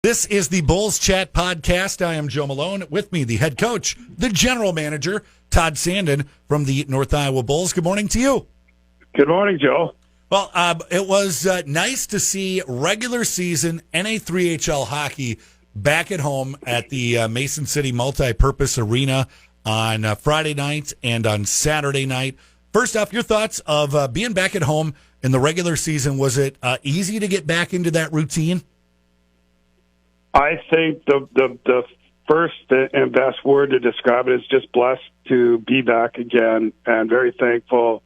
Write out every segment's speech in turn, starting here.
This is the Bulls Chat podcast. I am Joe Malone. With me, the head coach, the general manager, Todd Sanden from the North Iowa Bulls. Good morning to you. Good morning, Joe. Well, it was nice to see regular season NA3HL hockey back at home at the Mason City Multi-Purpose Arena on Friday night and on Saturday night. First off, your thoughts of being back at home in the regular season. Was it easy to get back into that routine? I think the first and best word to describe it is just blessed to be back again, and very thankful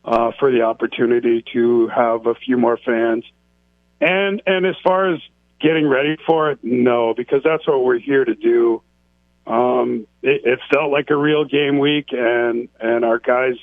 for the opportunity to have a few more fans. And as far as getting ready for it, no, because that's what we're here to do. It felt like a real game week, and our guys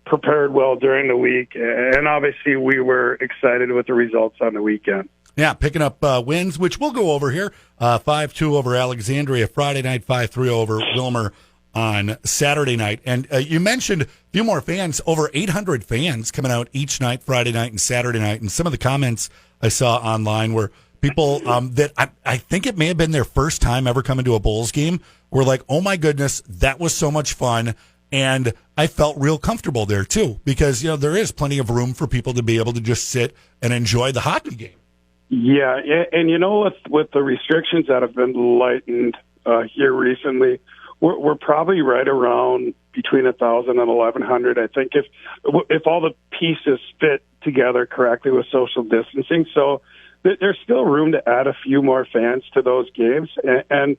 prepared well during the week, and obviously we were excited with the results on the weekend. Yeah, picking up wins, which we'll go over here. 5-2 over Alexandria Friday night, 5-3 over Wilmer on Saturday night. And you mentioned a few more fans, over 800 fans coming out each night, Friday night and Saturday night. And some of the comments I saw online were people that I think it may have been their first time ever coming to a Bulls game were like, oh my goodness, that was so much fun. And I felt real comfortable there too, because, there is plenty of room for people to be able to just sit and enjoy the hockey game. Yeah, and with the restrictions that have been lightened here recently, we're probably right around between 1,000 and 1,100. I think if all the pieces fit together correctly with social distancing, so there's still room to add a few more fans to those games. And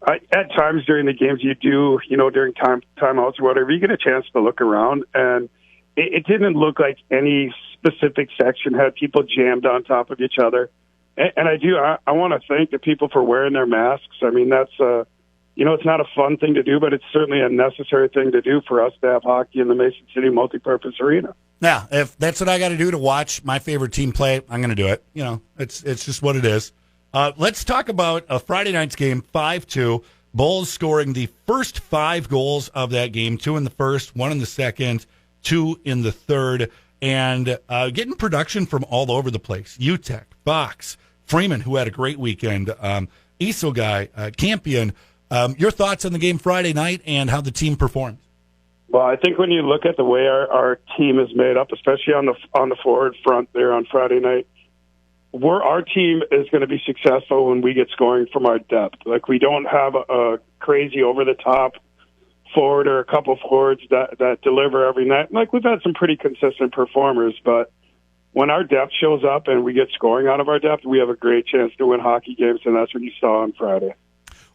at times during the games, you do, during timeouts or whatever, you get a chance to look around, and it didn't look like any specific section had people jammed on top of each other. And I want to thank the people for wearing their masks. I mean, that's, it's not a fun thing to do, but it's certainly a necessary thing to do for us to have hockey in the Mason City Multipurpose Arena. Yeah, if that's what I got to do to watch my favorite team play, I'm going to do it. It's just what it is. Let's talk about a Friday night's game, 5-2. Bulls scoring the first 5 goals of that game, 2 in the first, 1 in the second, 2 in the third. And getting production from all over the place. UTEC, Fox, Freeman, who had a great weekend, Isogai, Campion. Your thoughts on the game Friday night and how the team performed? Well, I think when you look at the way our team is made up, especially on the forward front there on Friday night, our team is going to be successful when we get scoring from our depth. Like, we don't have a crazy over-the-top forward or a couple forwards that deliver every night. Like, we've had some pretty consistent performers, but when our depth shows up and we get scoring out of our depth, we have a great chance to win hockey games, and that's what you saw on Friday.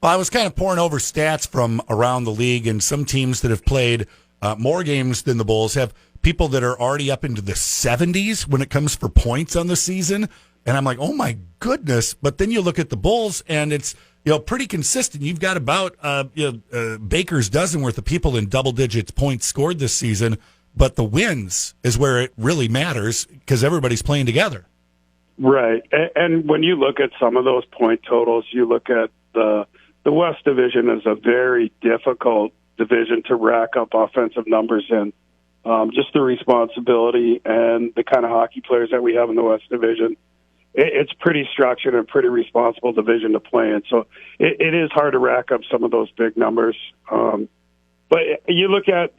Well, I was kind of pouring over stats from around the league, and some teams that have played more games than the Bulls have people that are already up into the 70s when it comes for points on the season. And I'm like, oh my goodness. But then you look at the Bulls and it's, pretty consistent. You've got about Baker's dozen worth of people in double digits points scored this season, but the wins is where it really matters because everybody's playing together. Right. And when you look at some of those point totals, you look at the West Division is a very difficult division to rack up offensive numbers in. Just the responsibility and the kind of hockey players that we have in the West Division. It's pretty structured and pretty responsible division to play in. So it is hard to rack up some of those big numbers. But you look at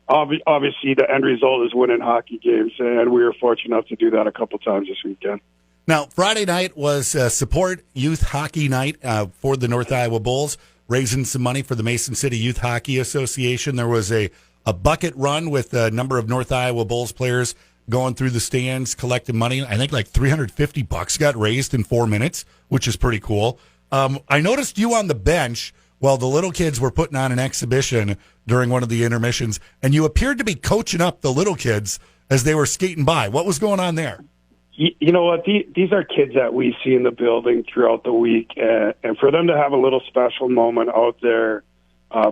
obviously the end result is winning hockey games, and we were fortunate enough to do that a couple times this weekend. Now, Friday night was Support Youth Hockey Night for the North Iowa Bulls, raising some money for the Mason City Youth Hockey Association. There was a bucket run with a number of North Iowa Bulls players going through the stands, collecting money. I think like $350 got raised in 4 minutes, which is pretty cool. I noticed you on the bench while the little kids were putting on an exhibition during one of the intermissions, and you appeared to be coaching up the little kids as they were skating by. What was going on there? You know what? These are kids that we see in the building throughout the week, and for them to have a little special moment out there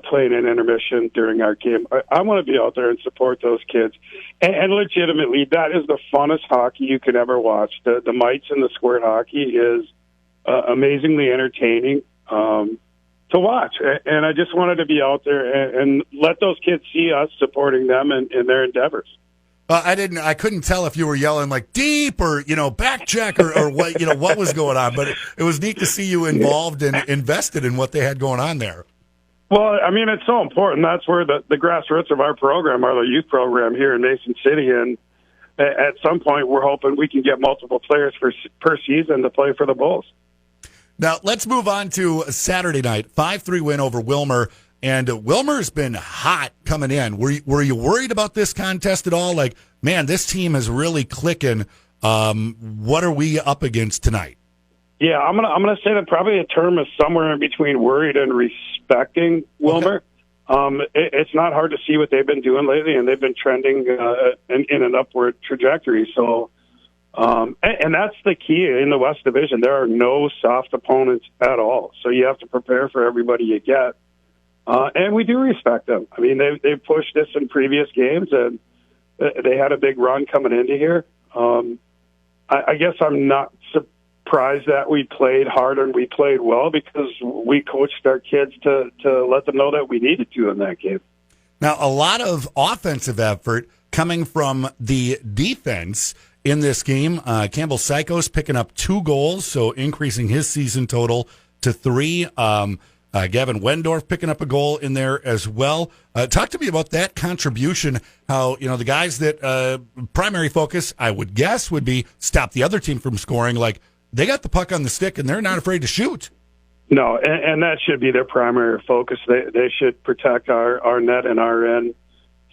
playing an intermission during our game, I want to be out there and support those kids. And legitimately, that is the funnest hockey you could ever watch. The mites and the squirt hockey is amazingly entertaining to watch. And I just wanted to be out there and let those kids see us supporting them in their endeavors. I couldn't tell if you were yelling like deep or back check or what what was going on. But it was neat to see you involved and invested in what they had going on there. Well, I mean, it's so important. That's where the grassroots of our program, our youth program here in Mason City, and at some point we're hoping we can get multiple players per season to play for the Bulls. Now let's move on to Saturday night, 5-3 win over Wilmer. And Wilmer's been hot coming in. Were you worried about this contest at all? Like, man, this team is really clicking. What are we up against tonight? Yeah, I'm gonna say that probably a term is somewhere in between worried and respecting Wilmer. Okay. It's not hard to see what they've been doing lately, and they've been trending in an upward trajectory. So, and that's the key in the West Division. There are no soft opponents at all. So you have to prepare for everybody you get. And we do respect them. I mean, they've pushed us in previous games, and they had a big run coming into here. I guess I'm not surprised that we played hard and we played well because we coached our kids to let them know that we needed to in that game. Now, a lot of offensive effort coming from the defense in this game. Campbell Psychos picking up 2 goals, so increasing his season total to 3. Gavin Wendorf picking up a goal in there as well. Talk to me about that contribution, how, the guys that primary focus, I would guess, would be stop the other team from scoring. Like, they got the puck on the stick, and they're not afraid to shoot. No, and that should be their primary focus. They should protect our net and our end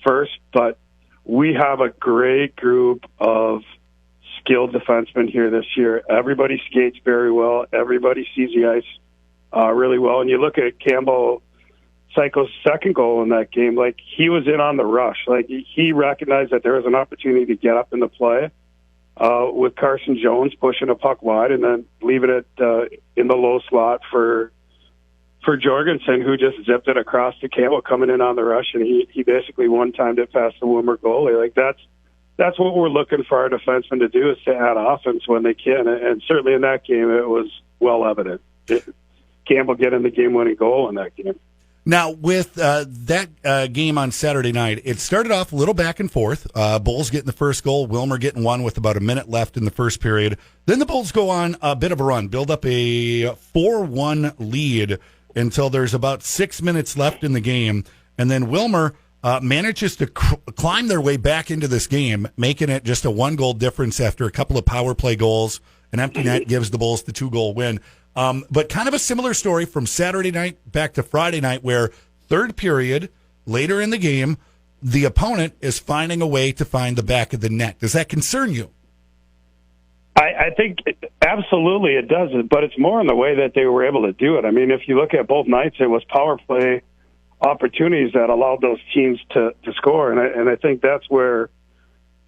first, but we have a great group of skilled defensemen here this year. Everybody skates very well. Everybody sees the ice really well. And you look at Campbell Psycho's second goal in that game, like he was in on the rush. Like he recognized that there was an opportunity to get up in the play with Carson Jones pushing a puck wide and then leaving it in the low slot for Jorgensen, who just zipped it across to Campbell coming in on the rush, and he basically one-timed it past the Wilmer goalie. Like that's what we're looking for our defensemen to do, is to add offense when they can. And certainly in that game, it was well evident. Campbell getting the game-winning goal in that game. Now, with that game on Saturday night, it started off a little back and forth. Bulls getting the first goal, Wilmer getting one with about a minute left in the first period. Then the Bulls go on a bit of a run, build up a 4-1 lead until there's about 6 minutes left in the game. And then Wilmer manages to climb their way back into this game, making it just a 1-goal difference after a couple of power play goals. An empty net gives the Bulls the 2-goal win. But kind of a similar story from Saturday night back to Friday night, where third period, later in the game, the opponent is finding a way to find the back of the net. Does that concern you? I think absolutely it does, but it's more in the way that they were able to do it. I mean, if you look at both nights, it was power play opportunities that allowed those teams to score. And I think that's where,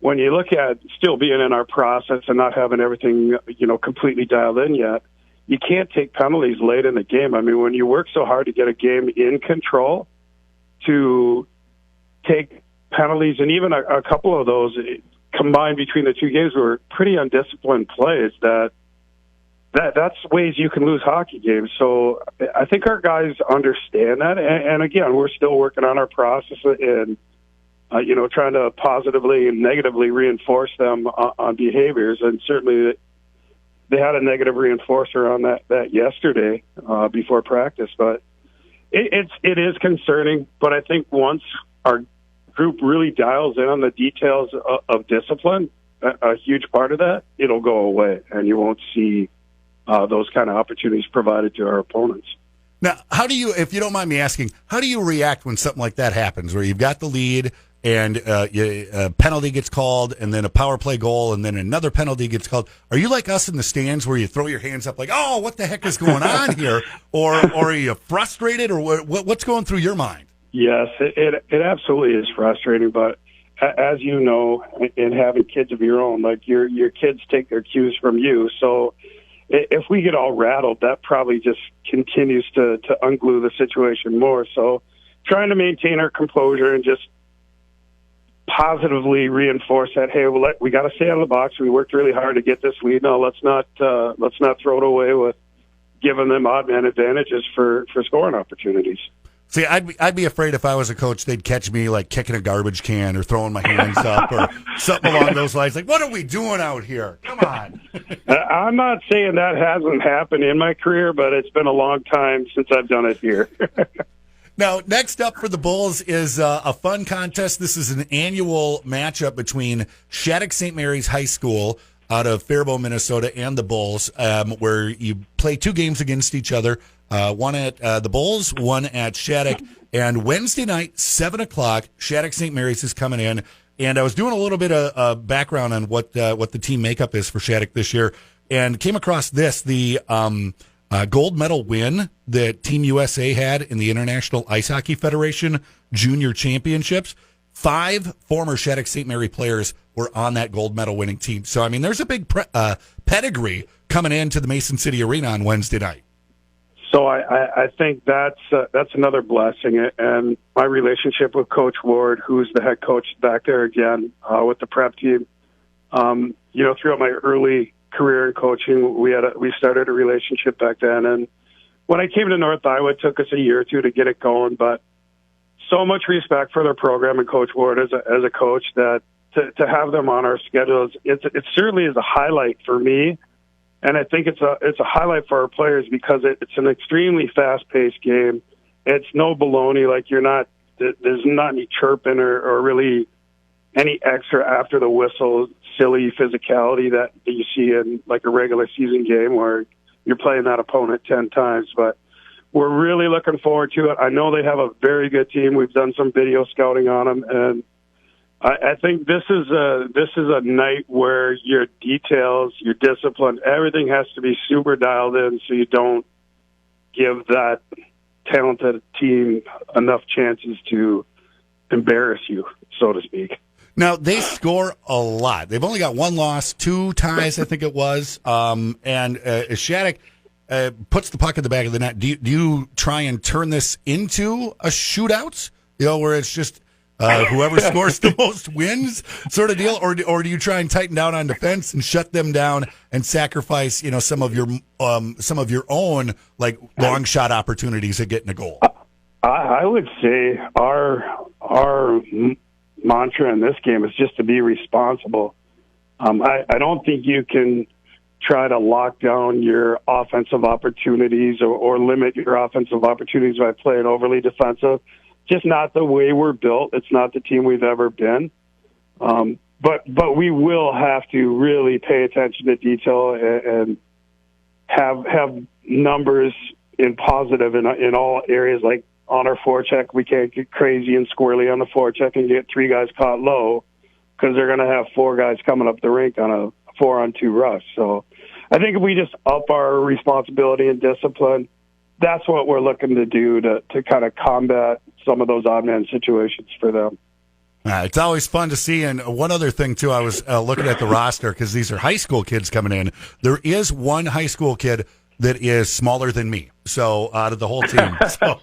when you look at still being in our process and not having everything, completely dialed in yet, you can't take penalties late in the game. I mean, when you work so hard to get a game in control, to take penalties, and even a couple of those combined between the two games were pretty undisciplined plays, that's ways you can lose hockey games. So I think our guys understand that. And again, we're still working on our process and, trying to positively and negatively reinforce them on behaviors. And certainly they had a negative reinforcer on that yesterday before practice. But it is concerning. But I think once our group really dials in on the details of discipline, a huge part of that, it'll go away, and you won't see those kind of opportunities provided to our opponents. Now, how do you, if you don't mind me asking, how do you react when something like that happens, where you've got the lead and a penalty gets called, and then a power play goal, and then another penalty gets called? Are you like us in the stands where you throw your hands up like, oh, what the heck is going on here? Or are you frustrated, or what's going through your mind? Yes, it absolutely is frustrating, but as you know, in having kids of your own, like your kids take their cues from you. So if we get all rattled, that probably just continues to unglue the situation more. So trying to maintain our composure and just positively reinforce that, hey, we got to stay out of the box. We worked really hard to get this lead. No, let's not throw it away with giving them odd man advantages for scoring opportunities. See, I'd be afraid if I was a coach, they'd catch me like kicking a garbage can or throwing my hands up or something along those lines. Like, what are we doing out here? Come on. I'm not saying that hasn't happened in my career, but it's been a long time since I've done it here. Now, next up for the Bulls is a fun contest. This is an annual matchup between Shattuck-St. Mary's High School out of Faribault, Minnesota, and the Bulls, where you play 2 games against each other. One at the Bulls, one at Shattuck. And Wednesday night, 7 o'clock, Shattuck-St. Mary's is coming in. And I was doing a little bit of background on what the team makeup is for Shattuck this year, and came across this, the gold medal win that Team USA had in the International Ice Hockey Federation Junior Championships. 5 former Shattuck-St. Mary players were on that gold medal winning team. So, I mean, there's a big pedigree coming into the Mason City Arena on Wednesday night. So I think that's another blessing. And my relationship with Coach Ward, who's the head coach back there again with the prep team, throughout my early career in coaching, we started a relationship back then. And when I came to North Iowa, it took us a year or 2 to get it going. But so much respect for their program and Coach Ward as a coach that to have them on our schedules, it certainly is a highlight for me. And I think it's a highlight for our players because it's an extremely fast-paced game. It's no baloney. Like there's not any chirping or really any extra after the whistle, silly physicality that you see in like a regular season game where you're playing that opponent 10 times. But we're really looking forward to it. I know they have a very good team. We've done some video scouting on them, and I think this is a night where your details, your discipline, everything has to be super dialed in so you don't give that talented team enough chances to embarrass you, so to speak. Now, they score a lot. They've only got 1 loss, 2 ties, I think it was. And Shattuck puts the puck in the back of the net. Do you try and turn this into a shootout? Where it's just whoever scores the most wins sort of deal? Or do you try and tighten down on defense and shut them down and sacrifice, some of your own like long shot opportunities at getting a goal? I would say our mantra in this game is just to be responsible. I don't think you can try to lock down your offensive opportunities or limit your offensive opportunities by playing overly defensive. Just not the way we're built. It's not the team we've ever been. But we will have to really pay attention to detail and have numbers in positive in all areas. Like on our forecheck, we can't get crazy and squirrely on the forecheck and get 3 guys caught low because they're going to have 4 guys coming up the rink on a 4-on-2 rush. So I think if we just up our responsibility and discipline, that's what we're looking to do to kind of combat some of those odd man situations for them. It's always fun to see. And one other thing, too, I was looking at the roster because these are high school kids coming in. There is one high school kid that is smaller than me, so out of the whole team. So,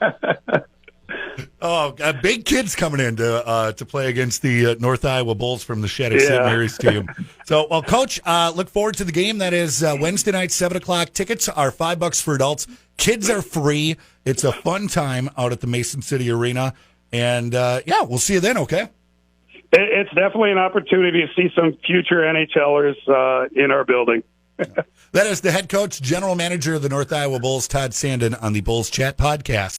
big kids coming in to play against the North Iowa Bulls from the Shattuck-St. Mary's team. So, well, Coach, look forward to the game. That is Wednesday night, 7 o'clock. Tickets are $5 for adults. Kids are free. It's a fun time out at the Mason City Arena. And, we'll see you then, okay? It's definitely an opportunity to see some future NHLers in our building. That is the head coach, general manager of the North Iowa Bulls, Todd Sanden, on the Bulls Chat podcast.